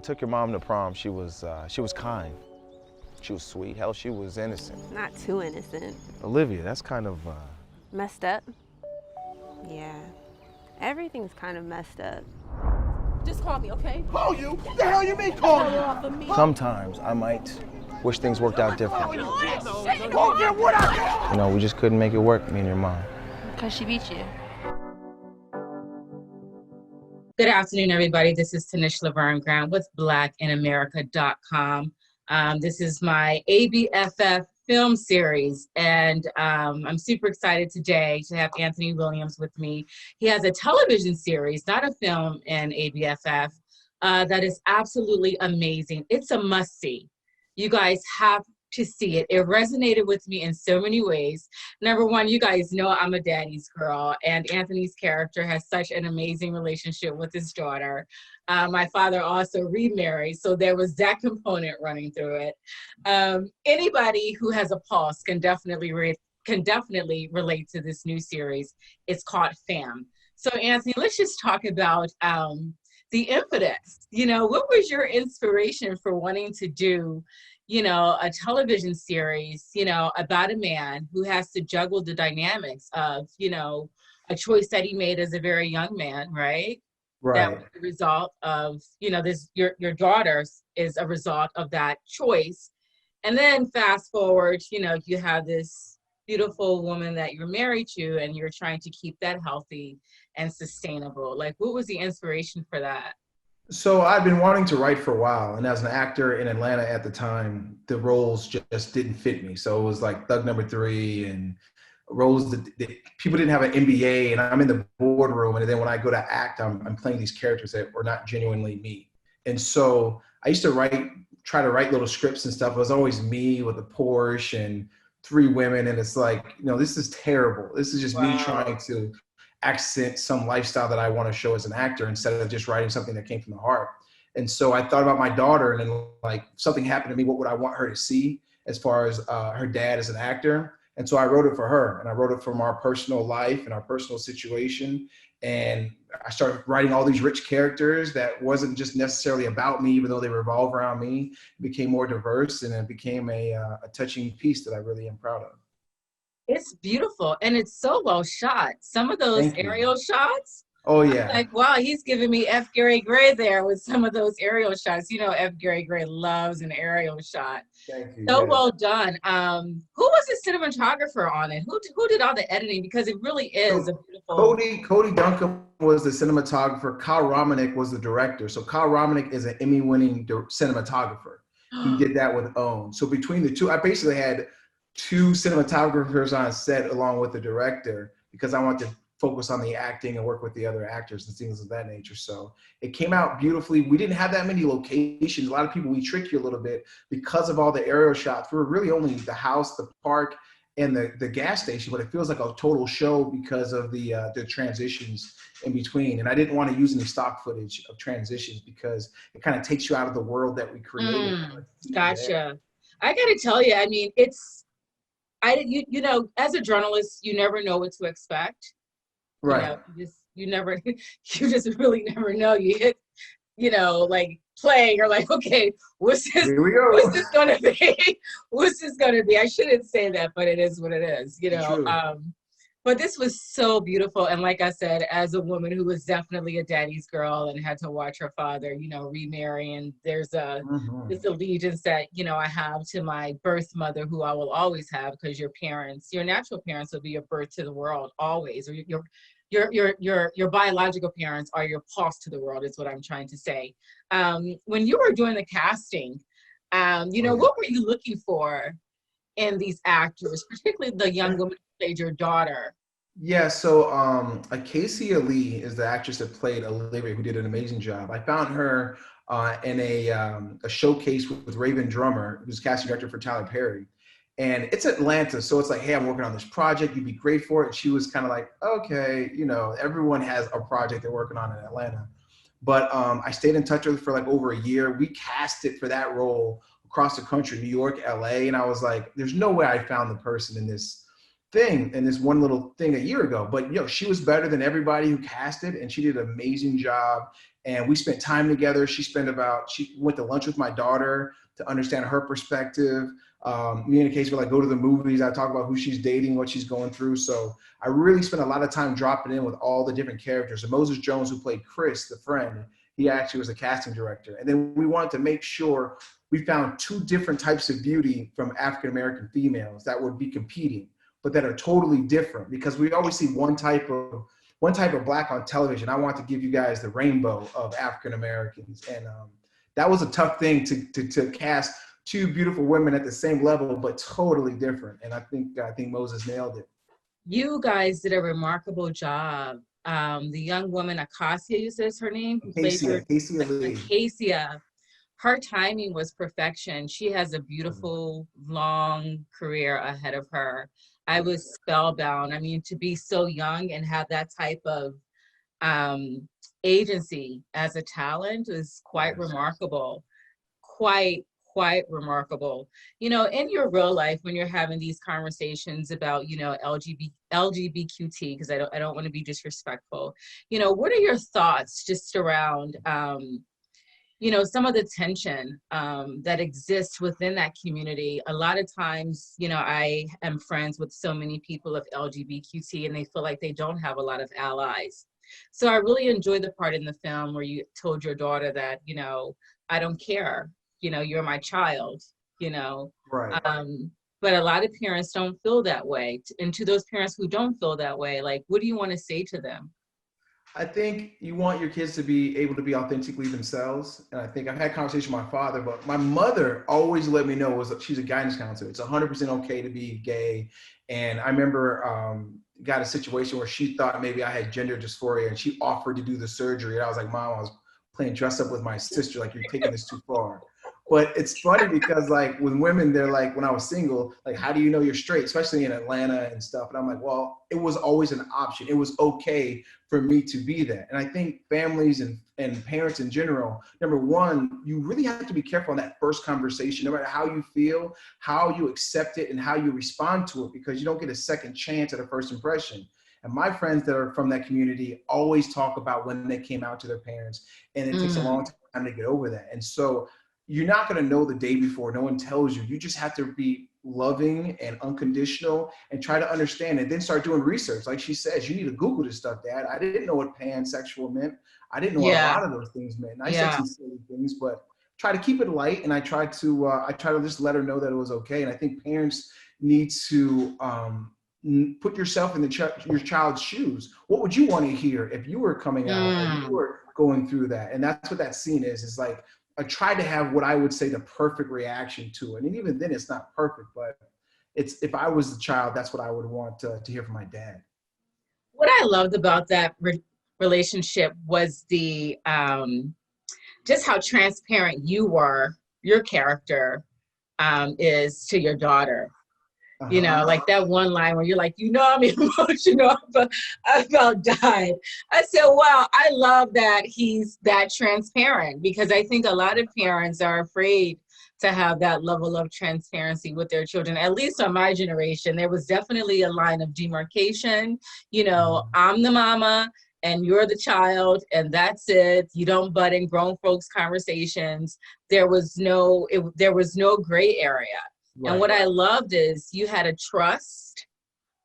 took your mom to prom, she was kind. She was sweet. Hell, she was innocent. Not too innocent. Olivia, that's kind of, Messed up? Yeah. Everything's kind of messed up. Just call me, okay? Call you? What the hell you mean call you? Off of me. sometimes I might wish things worked out differently. Oh, yeah, what I... You know, we just couldn't make it work, me and your mom. Because she beat you. Good afternoon, everybody. This is Tanish Laverne Grant with blackinamerica.com. This is my ABFF film series, and I'm super excited today to have Anthony Williams with me. He has a television series, not a film, in ABFF that is absolutely amazing. It's a must-see. You guys have to see it. It resonated with me in so many ways. Number one, you guys know I'm a daddy's girl, and Anthony's character has such an amazing relationship with his daughter. My father also remarried, so there was that component running through it. Anybody who has a pulse can definitely relate to this new series. It's called F.A.M. So Anthony, let's just talk about the impetus. You know, what was your inspiration for wanting to do, you know, a television series, you know, about a man who has to juggle the dynamics of, you know, a choice that he made as a very young man, right? Right. That was the result of, you know, this, your daughter is a result of that choice. And then fast forward, you know, you have this beautiful woman that you're married to, and you're trying to keep that healthy and sustainable. Like, what was the inspiration for that? So I'd been wanting to write for a while, and as an actor in Atlanta at the time, the roles just didn't fit me. So it was like Thug Number 3 and roles that people didn't have an MBA, and I'm in the boardroom, and then when I go to act, I'm playing these characters that were not genuinely me. And so I used to try to write little scripts and stuff. It was always me with a Porsche and 3 women, and it's like, you know, this is terrible. This is just me trying to accent some lifestyle that I want to show as an actor instead of just writing something that came from the heart. And so I thought about my daughter, and then like something happened to me, what would I want her to see as far as her dad as an actor? And so I wrote it for her, and I wrote it from our personal life and our personal situation. And I started writing all these rich characters that wasn't just necessarily about me, even though they revolve around me. It became more diverse, and it became a touching piece that I really am proud of. It's beautiful, and it's so well shot. Some of those aerial shots. Oh yeah. Like, wow, he's giving me F. Gary Gray there with some of those aerial shots. You know, F. Gary Gray loves an aerial shot. Thank you. So well done. Who was the cinematographer on it? Who did all the editing? Because it really is a beautiful. Cody Duncan was the cinematographer. Kyle Romanek was the director. So Kyle Romanek is an Emmy-winning cinematographer. He did that with OWN. So between the two, I basically had 2 cinematographers on set along with the director, because I wanted to focus on the acting and work with the other actors and things of that nature. So it came out beautifully. We didn't have that many locations. A lot of people, we trick you a little bit because of all the aerial shots. We were really only the house, the park, and the gas station, but it feels like a total show because of the transitions in between. And I didn't want to use any stock footage of transitions because it kind of takes you out of the world that we created. Gotcha. I got to tell you, I mean, you know, as a journalist, you never know what to expect. Right. You know, you just really never know. You hit, you know, like playing, or like, okay, what's this gonna be? What's this gonna be? I shouldn't say that, but it is what it is, you know. But this was so beautiful. And like I said, as a woman who was definitely a daddy's girl and had to watch her father, you know, remarry, and there's this allegiance that, you know, I have to my birth mother, who I will always have, because your natural parents will be your birth to the world always, or your biological parents are your pulse to the world, is what I'm trying to say. When you were doing the casting, you know, what were you looking for in these actors, particularly the young woman who played your daughter? Yeah, so Casey Ali is the actress that played Olivia, who did an amazing job. I found her in a showcase with Raven Drummer, who's casting director for Tyler Perry. And it's Atlanta, so it's like, hey, I'm working on this project. You'd be great for it. And she was kind of like, okay, you know, everyone has a project they're working on in Atlanta. But I stayed in touch with her for like over a year. We casted for that role across the country, New York, LA. And I was like, there's no way I found the person in this thing and this one little thing a year ago, but she was better than everybody who casted, and she did an amazing job. And we spent time together. She went to lunch with my daughter to understand her perspective. Me and Casey would like go to the movies. I talk about who she's dating, what she's going through. So I really spent a lot of time dropping in with all the different characters. And Moses Jones, who played Chris, the friend, he actually was a casting director. And then we wanted to make sure we found two different types of beauty from African-American females that would be competing, but that are totally different, because we always see one type of black on television. I want to give you guys the rainbow of African-Americans. And that was a tough thing to cast two beautiful women at the same level, but totally different. And I think Moses nailed it. You guys did a remarkable job. The young woman, Acacia, you said is her name? Acacia Lee. Acacia. Her timing was perfection. She has a beautiful, long career ahead of her. I was spellbound. I mean, to be so young and have that type of agency as a talent is quite remarkable. Quite remarkable. In your real life, when you're having these conversations about, LGBTQT, because I don't want to be disrespectful, what are your thoughts just around, some of the tension that exists within that community? A lot of times, I am friends with so many people of LGBTQT, and they feel like they don't have a lot of allies. So I really enjoyed the part in the film where you told your daughter that, I don't care. You're my child, Right. But a lot of parents don't feel that way. And to those parents who don't feel that way, like, what do you want to say to them? I think you want your kids to be able to be authentically themselves. And I think I've had conversations with my father, but my mother always let me know she's a guidance counselor. It's 100% okay to be gay. And I remember got a situation where she thought maybe I had gender dysphoria, and she offered to do the surgery. And I was like, Mom, I was playing dress up with my sister. Like, you're taking this too far. But it's funny because, like, with women, they're like, when I was single, like, how do you know you're straight, especially in Atlanta and stuff? And I'm like, well, it was always an option. It was okay for me to be that. And I think families and parents in general, number one, you really have to be careful in that first conversation, no matter how you feel, how you accept it, and how you respond to it, because you don't get a second chance at a first impression. And my friends that are from that community always talk about when they came out to their parents, and it takes a long time to get over that. And so you're not going to know the day before. No one tells you. You just have to be loving and unconditional and try to understand, and then start doing research. Like she says, you need to Google this stuff, Dad. I didn't know what pansexual meant. I didn't know what a lot of those things meant. And I said some silly things, but try to keep it light. And I try to just let her know that it was okay. And I think parents need to put yourself in your child's shoes. What would you want to hear if you were coming out and you were going through that? And that's what that scene is. It's like, I try to have what I would say the perfect reaction to it. And even then it's not perfect, but if I was the child, that's what I would want to hear from my dad. What I loved about that relationship was the, just how transparent your character is to your daughter. Like that one line where you're like, I'm emotional about dying. I said, wow, I love that he's that transparent, because I think a lot of parents are afraid to have that level of transparency with their children. At least on my generation, there was definitely a line of demarcation. I'm the mama and you're the child, and that's it. You don't butt in grown folks' conversations. There was no gray area. Right. And what I loved is you had a trust,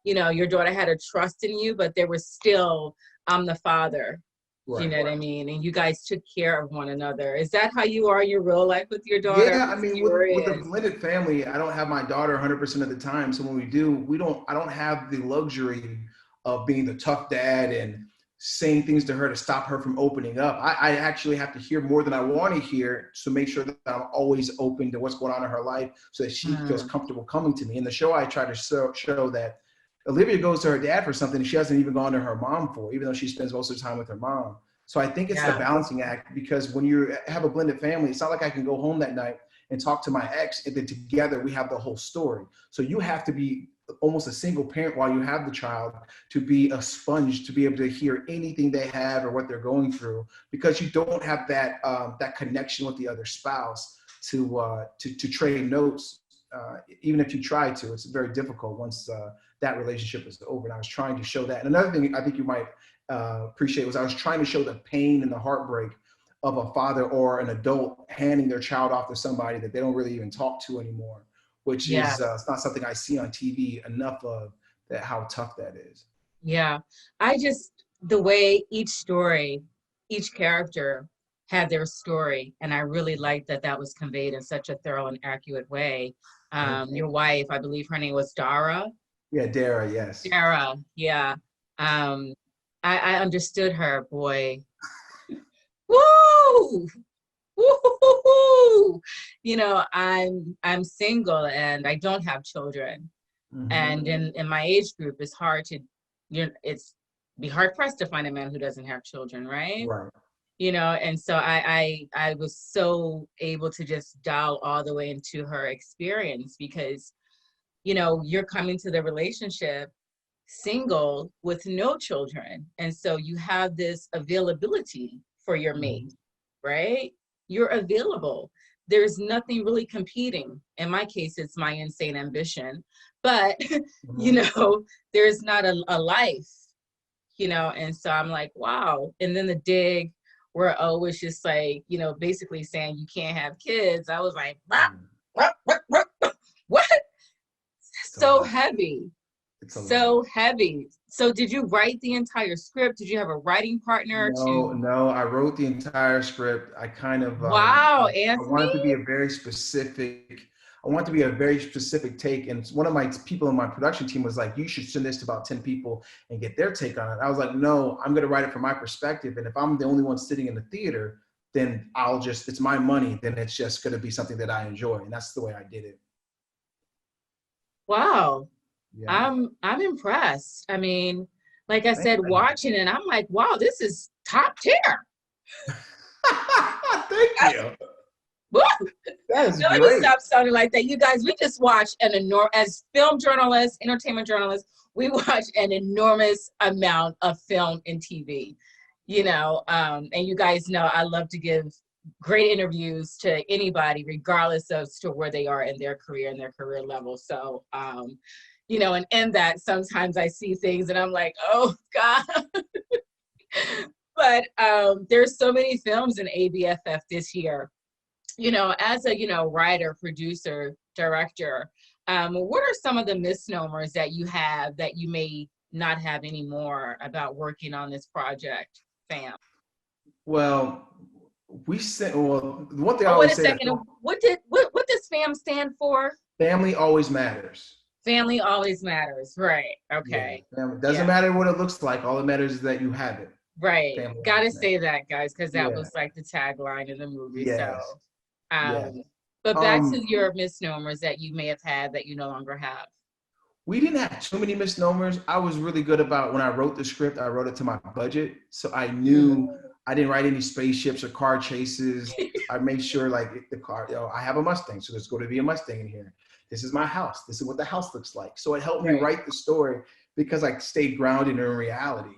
your daughter had a trust in you, but there was still, I'm the father, right. You know what I mean? And you guys took care of one another. Is that how you are in your real life with your daughter? Yeah, I mean, with a blended family, I don't have my daughter 100% of the time. So when we do, I don't have the luxury of being the tough dad and saying things to her to stop her from opening up. I actually have to hear more than I want to hear to make sure that I'm always open to what's going on in her life, so that she feels comfortable coming to me. In the show, I try to show that Olivia goes to her dad for something she hasn't even gone to her mom for, even though she spends most of the time with her mom. So I think it's the balancing act, because when you have a blended family, it's not like I can go home that night and talk to my ex, and then together we have the whole story. So you have to be almost a single parent while you have the child, to be a sponge, to be able to hear anything they have or what they're going through, because you don't have that that connection with the other spouse to trade notes even if you try to, it's very difficult once that relationship is over. And I was trying to show that. And another thing I think you might appreciate was I was trying to show the pain and the heartbreak of a father or an adult handing their child off to somebody that they don't really even talk to anymore, which is it's not something I see on TV enough of, that how tough that is. Yeah, the way each story, each character had their story, and I really liked that that was conveyed in such a thorough and accurate way. Your wife, I believe her name was Dara. Yeah, Dara, yes. Dara, yeah. I understood her, boy. Woo! Woo! You know, I'm single and I don't have children. Mm-hmm. And in my age group, it's hard to, it's be hard pressed to find a man who doesn't have children, right? Right. You know, and so I was so able to just dial all the way into her experience because, you know, you're coming to the relationship single with no children. And so you have this availability for your mate, right? You're available. There's nothing really competing. In my case, it's my insane ambition, but you know, there's not a life, you know? And so I'm like, wow. And then the dig where O was just like, you know, basically saying you can't have kids. I was like, what? So heavy. So heavy. So did you write the entire script? Did you have a writing partner? No, I wrote the entire script. I kind of wow, I Anthony. wanted to be a very specific. I want to be a very specific take. And one of my people in my production team was like, you should send this to about 10 people and get their take on it. I was like, no, I'm going to write it from my perspective. And if I'm the only one sitting in the theater, then it's my money. Then it's just going to be something that I enjoy. And that's the way I did it. Wow. Yeah. I'm impressed. I mean, like I said, watching it, I'm like, wow, this is top tier. Thank you. That is Let me stop sounding like that. You guys, we just watched as film journalists, entertainment journalists, we watch an enormous amount of film and TV, you know, and you guys know I love to give great interviews to anybody, regardless of where they are in their career and their career level. So, you know, and in that, sometimes I see things and I'm like, oh God. But there's so many films in ABFF this year. You know, as a, you know, writer, producer, director, what are some of the misnomers that you have that you may not have anymore about working on this project, FAM? Well, one thing I wait always a say second. What does FAM stand for? Family always matters. Family always matters, right? Okay. Yeah. It doesn't matter what it looks like. All that matters is that you have it. Right. Family Gotta say that, guys, because that was like the tagline in the movie. Yes. So, but back to your misnomers that you may have had that you no longer have. We didn't have too many misnomers. I was really good about when I wrote the script, I wrote it to my budget. So I knew I didn't write any spaceships or car chases. I made sure like the car, you know, I have a Mustang, so there's going to be a Mustang in here. This is my house. This is what the house looks like. So it helped me write the story because I stayed grounded in reality.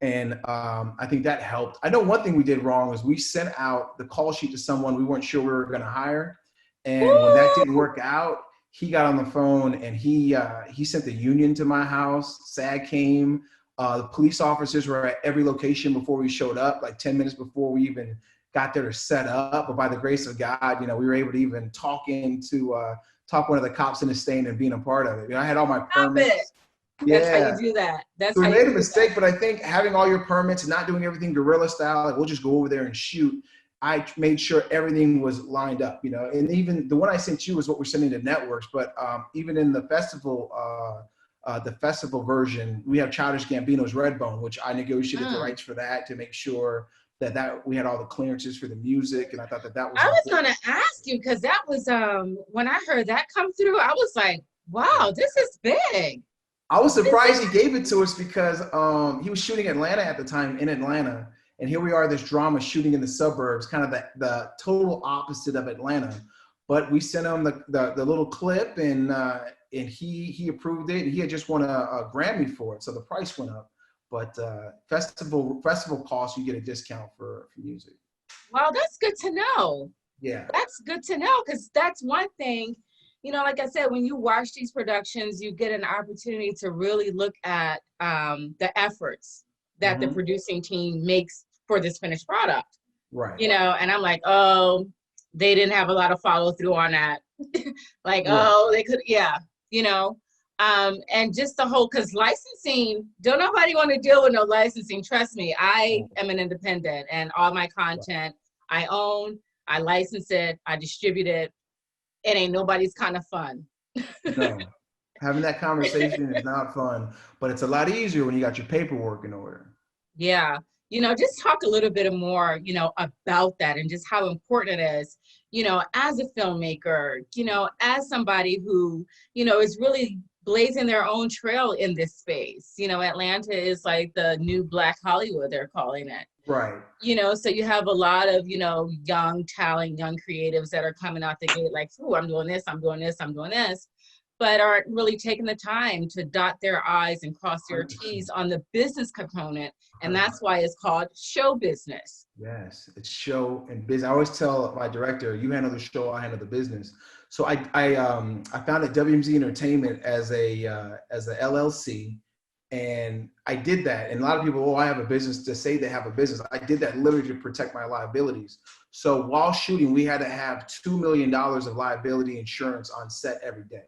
And I think that helped. I know one thing we did wrong was we sent out the call sheet to someone we weren't sure we were going to hire. And when that didn't work out, he got on the phone and he sent the union to my house. SAG came. The police officers were at every location before we showed up, like 10 minutes before we even got there to set up. But by the grace of God, you know, we were able to even talk one of the cops into staying and being a part of it. You know, I had all my permits. That's how you do that. So we made a mistake, but I think having all your permits and not doing everything guerrilla style, like we'll just go over there and shoot. I made sure everything was lined up, you know, and even the one I sent you is what we're sending to networks. But even in the festival version, we have Childish Gambino's Redbone, which I negotiated the rights for that to make sure that we had all the clearances for the music. And I thought that was. I was going to ask you, because that was, when I heard that come through, I was like, wow, this is big. I was surprised he gave it to us because he was shooting Atlanta at the time, in Atlanta. And here we are, this drama shooting in the suburbs, kind of the total opposite of Atlanta. But we sent him the little clip and he approved it. He had just won a Grammy for it, so the price went up. But festival costs, you get a discount for music. Wow, that's good to know. Yeah. That's good to know, because that's one thing, you know, like I said, when you watch these productions, you get an opportunity to really look at the efforts that the producing team makes for this finished product. Right. You know, and I'm like, oh, they didn't have a lot of follow through on that. Like, oh, they could, yeah, you know. And just the whole, because licensing, don't nobody want to deal with no licensing. Trust me, I am an independent, and all my content I own, I license it, I distribute it. It ain't nobody's kind of fun. No, having that conversation is not fun, but it's a lot easier when you got your paperwork in order. Yeah. You know, just talk a little bit more, you know, about that and just how important it is, you know, as a filmmaker, you know, as somebody who, you know, is really blazing their own trail in this space. You know, Atlanta is like the new Black Hollywood, they're calling it. Right. You know, so you have a lot of, you know, young talent, young creatives that are coming out the gate like, ooh, I'm doing this, I'm doing this, I'm doing this, but aren't really taking the time to dot their I's and cross their T's on the business component. And that's why it's called show business. Yes, it's show and business. I always tell my director, you handle the show, I handle the business. So I founded WMZ Entertainment as a LLC, and I did that. And a lot of people, oh, I have a business, to say they have a business. I did that literally to protect my liabilities. So while shooting, we had to have $2 million of liability insurance on set every day.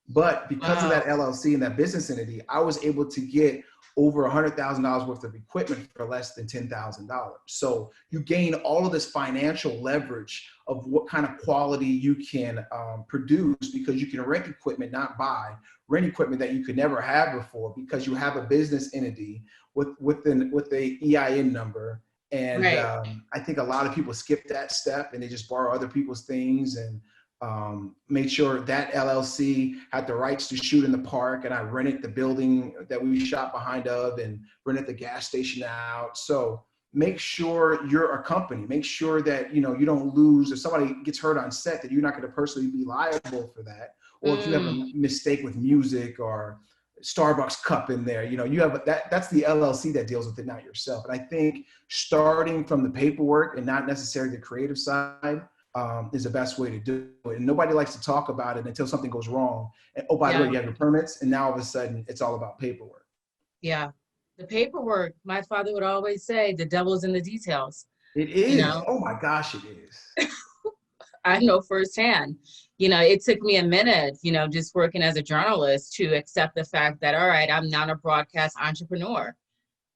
But because of that LLC and that business entity, I was able to get over $100,000 worth of equipment for less than $10,000. So you gain all of this financial leverage of what kind of quality you can produce, because you can rent equipment, not buy. Rent equipment that you could never have before, because you have a business entity with a EIN number. And I think a lot of people skip that step and they just borrow other people's things, and made sure that LLC had the rights to shoot in the park, and I rented the building that we shot behind of and rented the gas station out. So make sure you're a company, make sure that, you know, you don't lose, if somebody gets hurt on set, that you're not going to personally be liable for that. Or if you have a mistake with music or Starbucks cup in there, you know, you have that's the LLC that deals with it, not yourself. And I think starting from the paperwork and not necessarily the creative side is the best way to do it. And nobody likes to talk about it until something goes wrong. And oh, by the way, you have your permits, and now all of a sudden it's all about paperwork. Yeah. The paperwork, my father would always say, the devil's in the details. It is. You know? Oh my gosh, it is. I know firsthand. You know, it took me a minute, you know, just working as a journalist to accept the fact that, all right, I'm not a broadcast entrepreneur,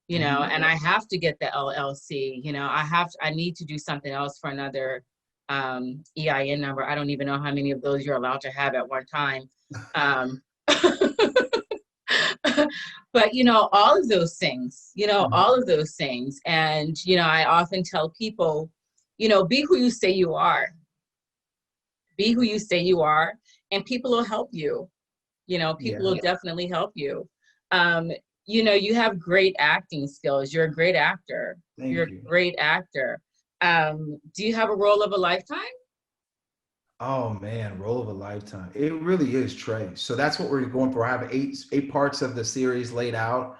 you know, and I have to get the LLC, you know, I need to do something else for another EIN number. I don't even know how many of those you're allowed to have at one time. But, you know, all of those things, you know, all of those things. And, you know, I often tell people, you know, be who you say you are. Be who you say you are, and people will help you. You know, people will definitely help you. You know, you have great acting skills. You're a great actor. You're a great actor. Do you have a role of a lifetime? Oh man, role of a lifetime. It really is, Trey. So that's what we're going for. I have eight parts of the series laid out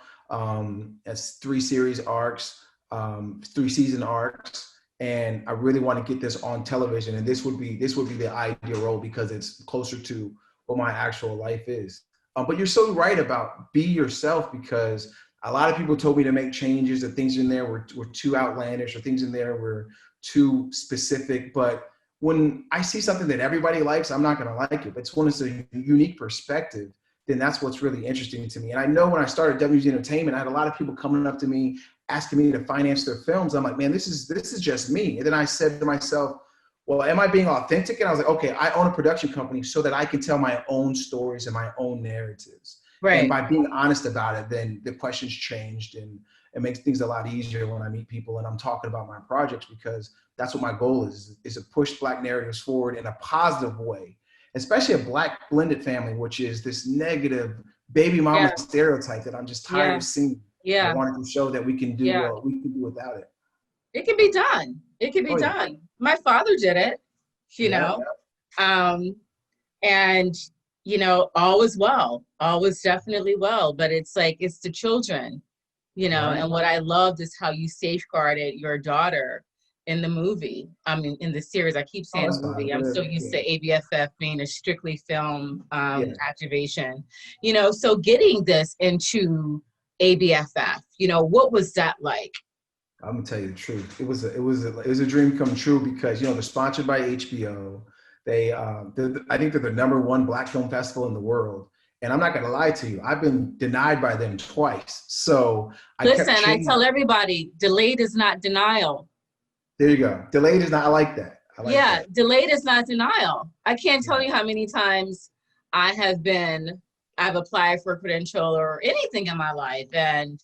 as 3 series arcs, 3 season arcs. And I really want to get this on television. And this would be the ideal role, because it's closer to what my actual life is. But you're so right about be yourself, because a lot of people told me to make changes, that things in there were too outlandish, or things in there were too specific. But when I see something that everybody likes, I'm not going to like it. But it's when it's a unique perspective, then that's what's really interesting to me. And I know when I started WMZ Entertainment, I had a lot of people coming up to me asking me to finance their films. I'm like, man, this is just me. And then I said to myself, well, am I being authentic? And I was like, okay, I own a production company so that I can tell my own stories and my own narratives. Right. And by being honest about it, then the questions changed, and it makes things a lot easier when I meet people and I'm talking about my projects, because that's what my goal is to push Black narratives forward in a positive way, especially a Black blended family, which is this negative baby mama stereotype that I'm just tired of seeing. I wanted to show that we can do we can do without it. It can be done. It can be done. My father did it, you know, and, you know, all was well, all was definitely well, but it's like, it's the children, you know, and what I loved is how you safeguarded your daughter in the movie. I mean, in the series. I keep Oh, saying that's fine. movie. I'm so used to ABFF being a strictly film Yeah. activation. You know, so getting this into ABFF, you know, what was that like? I'm gonna tell you the truth. It was a dream come true because, you know, they're sponsored by HBO. I think they're the #1 Black film festival in the world. And I'm not gonna lie to you, I've been denied by them twice. So I Listen, kept I changing. tell everybody, delayed is not denial. There you go. Delayed is not. I like that. I like Yeah, that. delayed is not denial. I can't tell Yeah. you how many times I've applied for a credential or anything in my life, and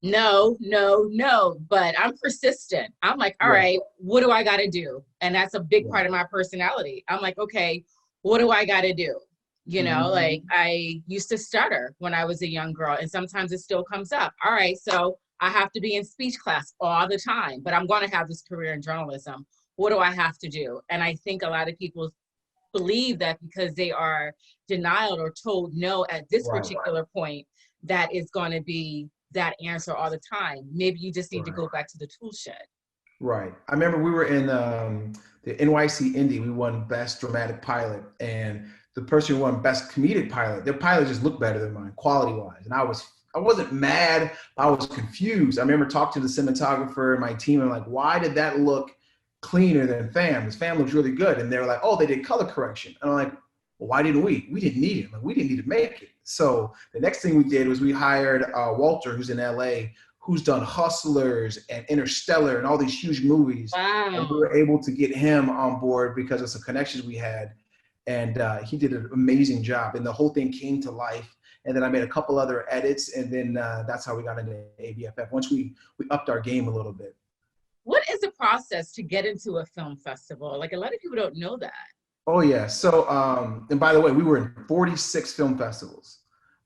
no, no, no, but I'm persistent. I'm like, all right, what do I got to do? And that's a big part of my personality. I'm like, okay, what do I got to do? You know, like I used to stutter when I was a young girl, and sometimes it still comes up. All right, so I have to be in speech class all the time, but I'm going to have this career in journalism. What do I have to do? And I think a lot of people believe that because they are denied or told no at this particular point, that is going to be that answer all the time. Maybe you just need to go back to the tool shed. Right. I remember we were in the NYC Indy. We won Best Dramatic Pilot, and the person who won Best Comedic Pilot, their pilot just looked better than mine, quality-wise. And I wasn't mad, I was confused. I remember talking to the cinematographer and my team, and I'm like, why did that look cleaner than F.A.M? This F.A.M looks really good. And they were like, oh, they did color correction. And I'm like, well, why didn't we? We didn't need it. Like, we didn't need to make it. So the next thing we did was we hired Walter, who's in LA, who's done Hustlers and Interstellar and all these huge movies. Wow. And we were able to get him on board because of some connections we had. And he did an amazing job. And the whole thing came to life. And then I made a couple other edits. And then that's how we got into ABFF, once we upped our game a little bit. What is the process to get into a film festival? Like, a lot of people don't know that. Oh, yeah. So, and by the way, we were in 46 film festivals.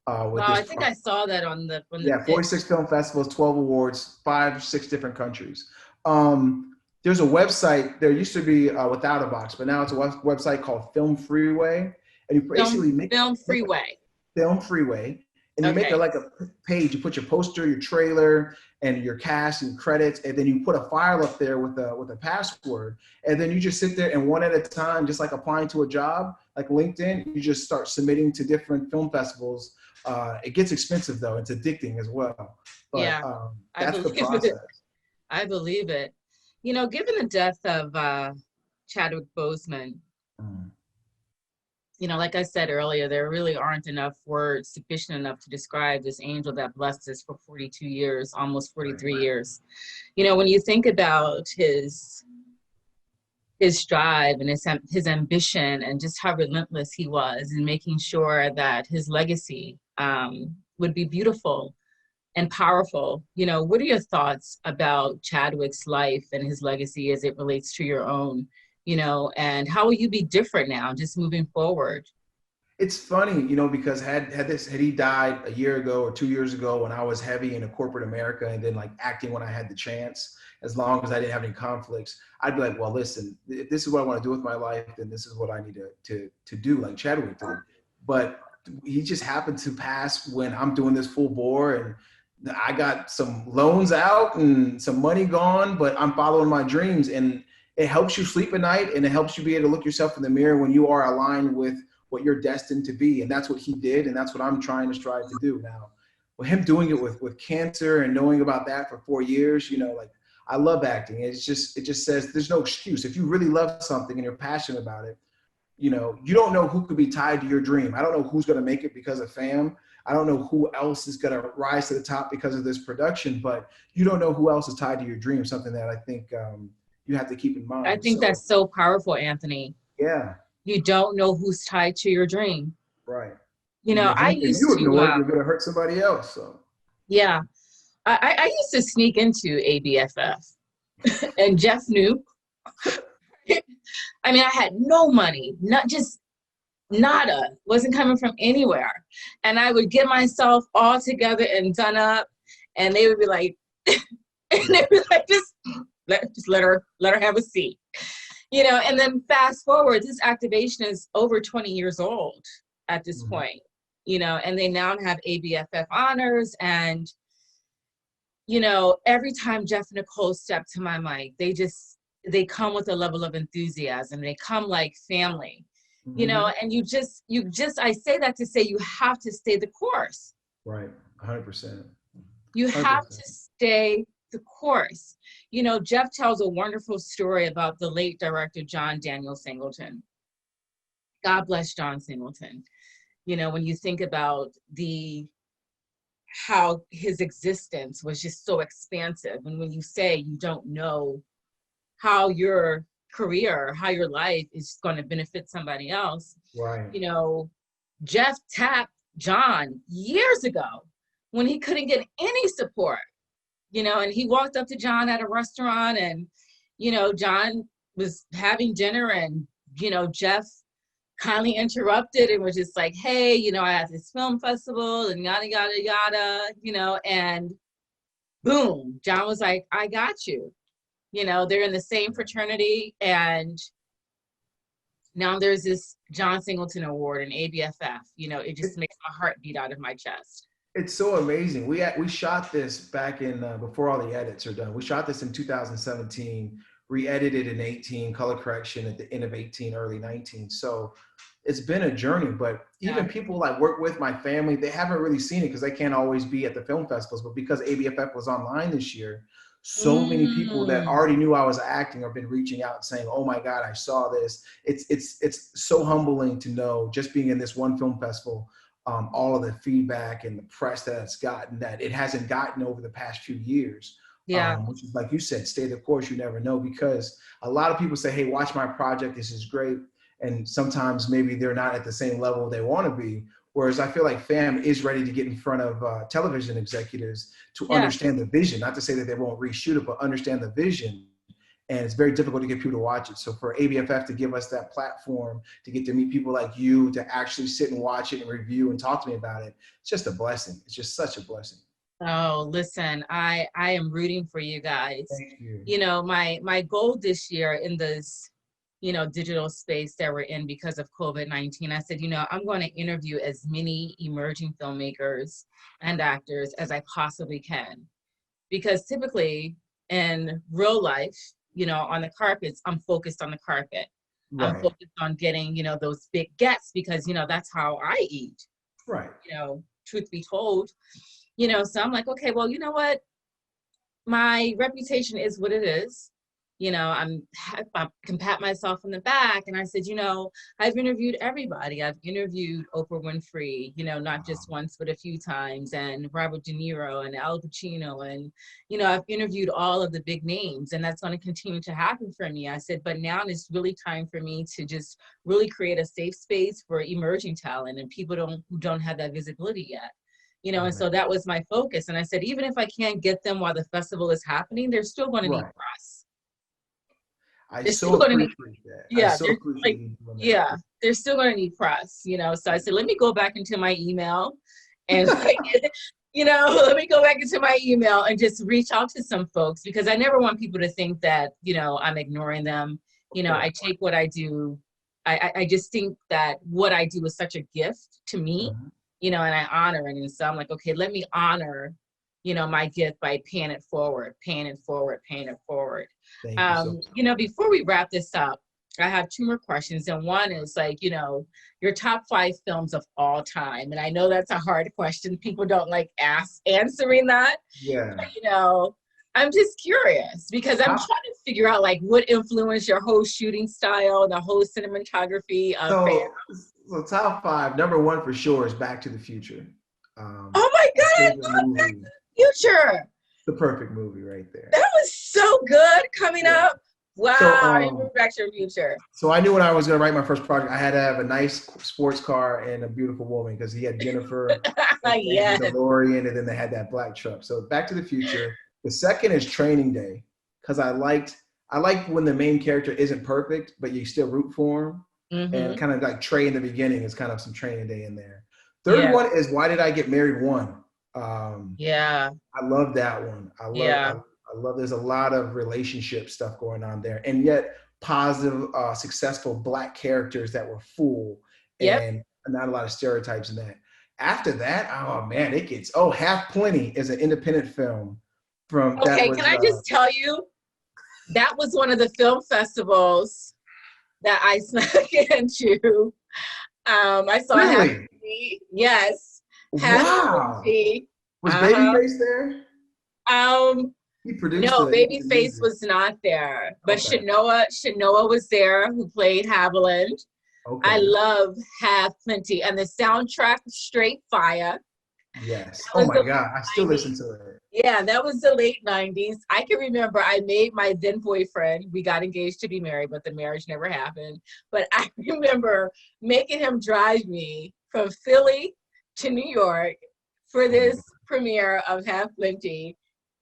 I think I saw that on the 46 film festivals, 12 awards, 5 or 6 different countries. There's a website. There used to be Without a Box, but now it's a website called Film Freeway, and you basically make Film Freeway. Film Freeway, and you make a page. You put your poster, your trailer, and your cast and credits, and then you put a file up there with a password, and then you just sit there and one at a time, just like applying to a job, like LinkedIn. You just start submitting to different film festivals. It gets expensive though; it's addicting as well. But, that's the process. I believe it. You know, given the death of Chadwick Boseman, you know, like I said earlier, there really aren't enough words sufficient enough to describe this angel that blessed us for 42 years, almost 43 years. You know, when you think about his drive and his ambition and just how relentless he was in making sure that his legacy would be beautiful and powerful. You know, what are your thoughts about Chadwick's life and his legacy as it relates to your own? You know, and how will you be different now, just moving forward? It's funny, you know, because had he died a year ago or 2 years ago when I was heavy into corporate America and then like acting when I had the chance, as long as I didn't have any conflicts, I'd be like, well, listen, if this is what I want to do with my life, then this is what I need to do, like Chadwick did. But he just happened to pass when I'm doing this full bore, and I got some loans out and some money gone, but I'm following my dreams, and it helps you sleep at night, and it helps you be able to look yourself in the mirror when you are aligned with what you're destined to be. And that's what he did, and that's what I'm trying to strive to do now. With him doing it with cancer and knowing about that for 4 years, you know, like, I love acting. It just says there's no excuse. If you really love something and you're passionate about it, you know, you don't know who could be tied to your dream. I don't know who's going to make it because of F.A.M. I don't know who else is going to rise to the top because of this production, but you don't know who else is tied to your dream, something that I think you have to keep in mind. I think that's so powerful, Anthony. Yeah. You don't know who's tied to your dream. Right. You know, if you ignore it, you're going to hurt somebody else. So. Yeah. I used to sneak into ABFF, and Jeff knew. I mean, I had no money, not just nada, wasn't coming from anywhere. And I would get myself all together and done up, and they would be like, just let her have a seat. You know, and then fast forward, this activation is over 20 years old at this point, you know, and they now have ABFF honors, and you know, every time Jeff and Nicole step to my mic, they come with a level of enthusiasm. They come like family, you know, and you just, I say that to say you have to stay the course. Right, 100%. You 100%. have to stay the course. You know, Jeff tells a wonderful story about the late director, John Daniel Singleton. God bless John Singleton. You know, when you think about how his existence was just so expansive. And when you say you don't know how your career, how your life is going to benefit somebody else, Right. you know, Jeff tapped John years ago when he couldn't get any support, you know, and he walked up to John at a restaurant and, you know, John was having dinner and, you know, Jeff kindly interrupted and was just like, hey, you know, I have this film festival and yada, yada, yada, you know, and boom, John was like, I got you. You know, they're in the same fraternity. And now there's this John Singleton Award and ABFF, you know, it just makes my heart beat out of my chest. It's so amazing. We shot this back in, before all the edits are done. We shot this in 2017, re-edited in 18, color correction at the end of 18, early 19. So it's been a journey, but even people like work with my family, they haven't really seen it because they can't always be at the film festivals. But because ABFF was online this year, so many people that already knew I was acting have been reaching out saying, oh my God, I saw this. It's so humbling to know, just being in this one film festival, all of the feedback and the press that it's gotten that it hasn't gotten over the past few years. Which is, like you said, stay the course. You never know, because a lot of people say, hey, watch my project. This is great. And sometimes maybe they're not at the same level they want to be. Whereas I feel like F.A.M is ready to get in front of television executives to understand the vision. Not to say that they won't reshoot it, but understand the vision. And it's very difficult to get people to watch it. So for ABFF to give us that platform to get to meet people like you, to actually sit and watch it and review and talk to me about it, it's just a blessing. It's just such a blessing. Oh, listen, I am rooting for you guys. Thank you. You know, my goal this year in this, you know, digital space that we're in because of COVID-19, I said, you know, I'm going to interview as many emerging filmmakers and actors as I possibly can. Because typically in real life, you know, on the carpets, I'm focused on the carpet. Right. I'm focused on getting, you know, those big gets because, you know, that's how I eat. Right. You know, truth be told, you know, so I'm like, okay, well, you know what? My reputation is what it is. You know, I can pat myself on the back. And I said, you know, I've interviewed everybody. I've interviewed Oprah Winfrey, you know, not just once, but a few times, and Robert De Niro and Al Pacino. And, you know, I've interviewed all of the big names, and that's going to continue to happen for me. I said, but now it's really time for me to just really create a safe space for emerging talent and people who don't have that visibility yet. You know, and so that was my focus. And I said, even if I can't get them while the festival is happening, they're still going to need press. I so appreciate that. Yeah, Yeah, they're still going to need press, you know. So I said, let me go back into my email and, you know, let me go back into my email and just reach out to some folks, because I never want people to think that, you know, I'm ignoring them. You know, I take what I do. I just think that what I do is such a gift to me, you know, and I honor it. And so I'm like, okay, let me honor, you know, my gift by paying it forward, paying it forward, paying it forward. Thank you so much. You know, before we wrap this up, I have two more questions. And one is like, you know, your top 5 films of all time. And I know that's a hard question. People don't like answering that. Yeah. But, you know, I'm just curious because I'm trying to figure out like what influenced your whole shooting style, the whole cinematography of F.A.M. So top 5, number 1 for sure is Back to the Future. Oh my God, I love Back to the Future. The perfect movie right there. That was so good coming up. Wow, So, I remember Back to the Future. So I knew when I was going to write my first project, I had to have a nice sports car and a beautiful woman, because he had Jennifer, yes. and DeLorean, and then they had that black truck. So Back to the Future. The second is Training Day, because I like when the main character isn't perfect, but you still root for him. And kind of like Trey in the beginning is kind of some Training Day in there. Third one is Why Did I Get Married 1? I love that one. I love there's a lot of relationship stuff going on there, and yet positive, successful Black characters that were full and not a lot of stereotypes in that. After that, oh man, it gets, Half Plenty is an independent film from that Okay, was can I just tell you, that was one of the film festivals that I snuck into. I saw Half really? Plenty. Yes, Half Wow. Plenty. Was Uh-huh. Babyface there? Um, He produced no, the Babyface music. was not there, but Okay. Shanoa was there, who played Haviland. Okay. I love Half Plenty, and the soundtrack was straight fire. Yes. That Oh was my the God. I still listen to it. Yeah, that was the late 90s. I can remember I made my then boyfriend, we got engaged to be married, but the marriage never happened. But I remember making him drive me from Philly to New York for this premiere of Half Plenty.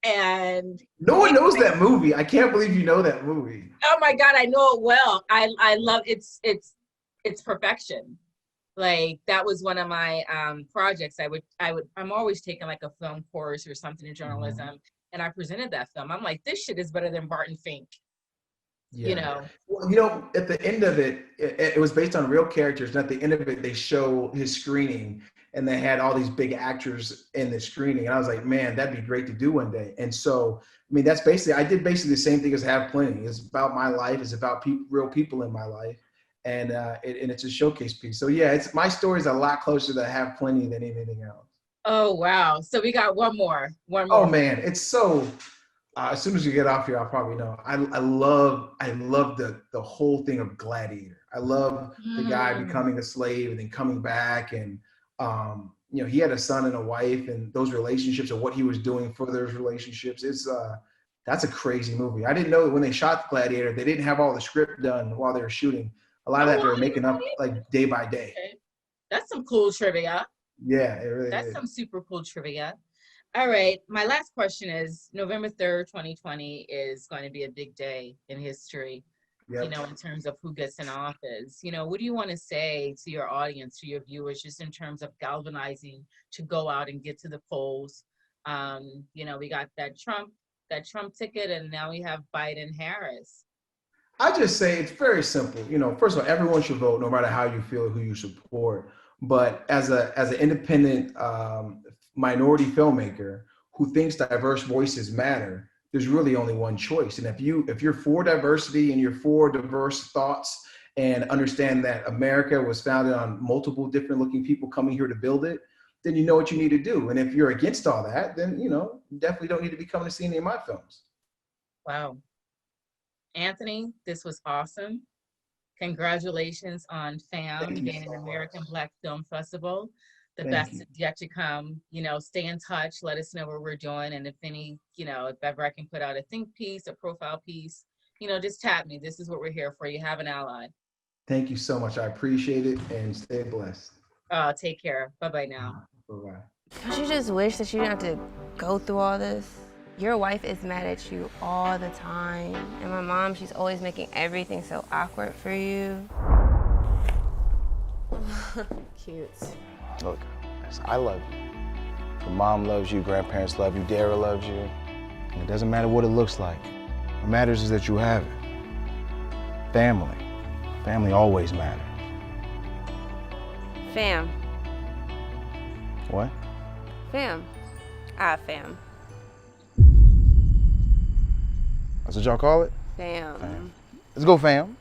And No one knows that movie. I can't believe you know that movie. oh my God, I know it well. I love it's perfection. Like that was one of my projects. I'm always taking like a film course or something in journalism, and I presented that film. I'm like, this shit is better than Barton Fink. Yeah. You know. Well, at the end of it was based on real characters, and at the end of it, they show his screening, and they had all these big actors in the screening. And I was like, man, that'd be great to do one day. And so, I mean, I did basically the same thing as Have Plenty. It's about my life. It's about real people in my life. And it's a showcase piece. So yeah, my story is a lot closer to Have Plenty than anything else. Oh wow! So we got one more. Oh man, it's so. As soon as you get off here, I'll probably know. I love the whole thing of Gladiator. I love the guy becoming a slave and then coming back, and he had a son and a wife, and those relationships and what he was doing for those relationships. That's a crazy movie. I didn't know that when they shot Gladiator, they didn't have all the script done while they were shooting. A lot of that they were making up like day by day. Okay. That's some cool trivia. Yeah, it really That's is. some super cool trivia. All right, my last question is, November 3rd, 2020 is going to be a big day in history, Yep. in terms of who gets in office. What do you want to say to your audience, to your viewers, just in terms of galvanizing to go out and get to the polls? We got that Trump ticket, and now we have Biden-Harris. I just say it's very simple. First of all, everyone should vote, no matter how you feel, who you support. But as an independent minority filmmaker who thinks diverse voices matter, there's really only one choice. And if you're for diversity and you're for diverse thoughts and understand that America was founded on multiple different looking people coming here to build it, then you know what you need to do. And if you're against all that, then you definitely don't need to be coming to see any of my films. Wow. Anthony, this was awesome. Congratulations on F.A.M. being an American Black Film Festival. The best is yet to come. Stay in touch. Let us know what we're doing. And if ever I can put out a think piece, a profile piece, just tap me. This is what we're here for. You have an ally. Thank you so much. I appreciate it, and stay blessed. Take care. Bye-bye now. Bye-bye. Don't you just wish that you didn't have to go through all this? Your wife is mad at you all the time. And my mom, she's always making everything so awkward for you. Cute. Look, I love you. Your mom loves you, grandparents love you, Dara loves you. And it doesn't matter what it looks like. What matters is that you have it. Family. Family always matters. F.A.M. What? F.A.M. F.A.M. That's what y'all call it? F.A.M. Let's go, fam.